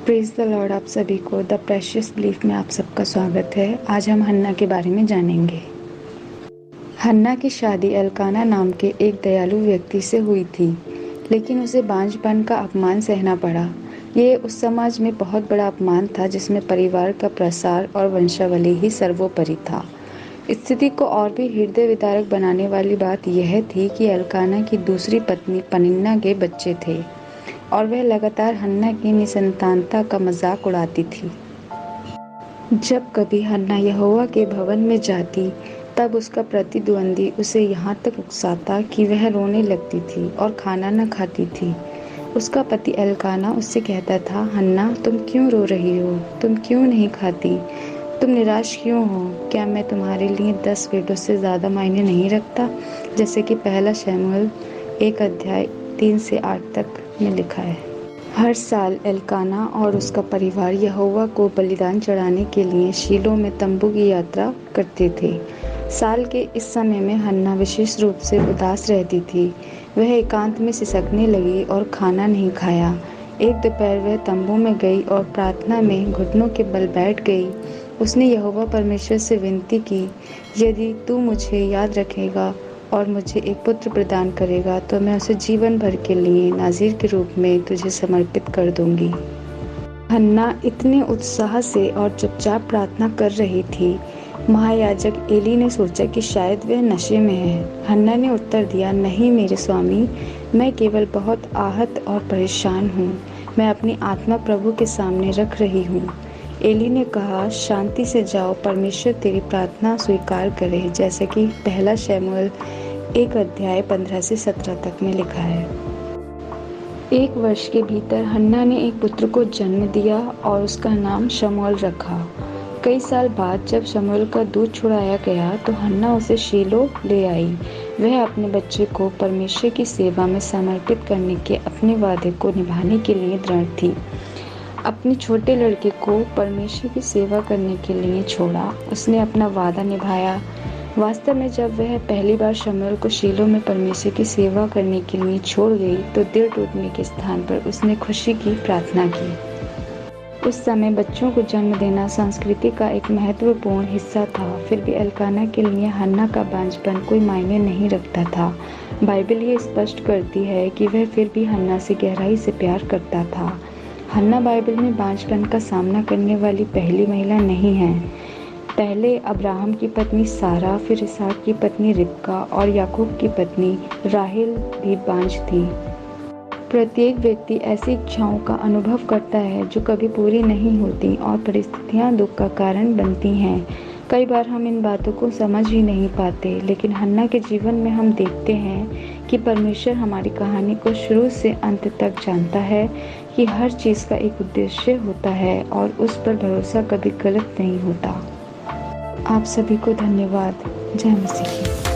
Praise the Lord. आप सभी को द प्रेशियस बिलीफ में आप सबका स्वागत है। आज हम हन्ना के बारे में जानेंगे। हन्ना की शादी एल्काना नाम के एक दयालु व्यक्ति से हुई थी, लेकिन उसे बांझपन का अपमान सहना पड़ा। ये उस समाज में बहुत बड़ा अपमान था जिसमें परिवार का प्रसार और वंशावली ही सर्वोपरि था। स्थिति को और भी हृदय विदारक बनाने वाली बात यह थी कि एल्काना की दूसरी पत्नी पनिन्ना के बच्चे थे और वह लगातार हन्ना की निसंतानता का मजाक उड़ाती थी। जब कभी हन्ना यहोवा के भवन में जाती, तब उसका प्रतिद्वंदी उसे यहाँ तक उकसाता कि वह रोने लगती थी और खाना न खाती थी। उसका पति एल्काना उससे कहता था, हन्ना, तुम क्यों रो रही हो? तुम क्यों नहीं खाती? तुम निराश क्यों हो? क्या मैं तुम्हारे लिए 10 भेंटों से ज़्यादा मायने नहीं रखता? जैसे कि पहला शमूएल 1 अध्याय 3 से 8 तक में लिखा है। हर साल एल्काना और उसका परिवार यहोवा को बलिदान चढ़ाने के लिए शीलो में तंबू की यात्रा करते थे। साल के इस समय में हन्ना विशेष रूप से उदास रहती थी। वह एकांत में सिसकने लगी और खाना नहीं खाया। एक दोपहर वह तंबू में गई और प्रार्थना में घुटनों के बल बैठ गई। उसने यहोवा परमेश्वर से विनती की, यदि तू मुझे याद रखेगा और मुझे एक पुत्र प्रदान करेगा तो मैं उसे जीवन भर के लिए नाज़ीर के रूप में तुझे समर्पित कर दूंगी। हन्ना इतने उत्साह से और चुपचाप प्रार्थना कर रही थी। महायाजक एली ने सोचा कि शायद वह नशे में है। हन्ना ने उत्तर दिया, नहीं मेरे स्वामी, मैं केवल बहुत आहत और परेशान हूँ। मैं अपनी आत्मा प्रभु के सामने रख रही हूँ। एली ने कहा, शांति से जाओ, परमेश्वर तेरी प्रार्थना स्वीकार करे, जैसे कि पहला शमूएल 1 अध्याय 15 से 17 तक में लिखा है। 1 वर्ष के भीतर हन्ना ने एक पुत्र को जन्म दिया और उसका नाम शमूएल रखा। कई साल बाद जब शमूएल का दूध छुड़ाया गया तो हन्ना उसे शीलो ले आई। वह अपने बच्चे को परमेश्वर की सेवा में समर्पित करने के अपने वादे को निभाने के लिए दृढ़ थी। अपने छोटे लड़के को परमेश्वर की सेवा करने के लिए छोड़ा। उसने अपना वादा निभाया। वास्तव में जब वह पहली बार शमूएल को शीलो में परमेश्वर की सेवा करने के लिए छोड़ गई तो दिल टूटने के स्थान पर उसने खुशी की प्रार्थना की। उस समय बच्चों को जन्म देना संस्कृति का एक महत्वपूर्ण हिस्सा था। फिर भी एल्काना के लिए हन्ना का बांझपन कोई मायने नहीं रखता था। बाइबल ये स्पष्ट करती है कि वह फिर भी हन्ना से गहराई से प्यार करता था। हन्ना बाइबल में बांझपन का सामना करने वाली पहली महिला नहीं है। पहले अब्राहम की पत्नी सारा, फिर इसहाक की पत्नी रिबका और याकूब की पत्नी राहेल भी बांझ थी। प्रत्येक व्यक्ति ऐसी इच्छाओं का अनुभव करता है जो कभी पूरी नहीं होती और परिस्थितियां दुख का कारण बनती हैं। कई बार हम इन बातों को समझ ही नहीं पाते, लेकिन हन्ना के जीवन में हम देखते हैं कि परमेश्वर हमारी कहानी को शुरू से अंत तक जानता है, कि हर चीज़ का एक उद्देश्य होता है और उस पर भरोसा कभी गलत नहीं होता। आप सभी को धन्यवाद। जय मसीह।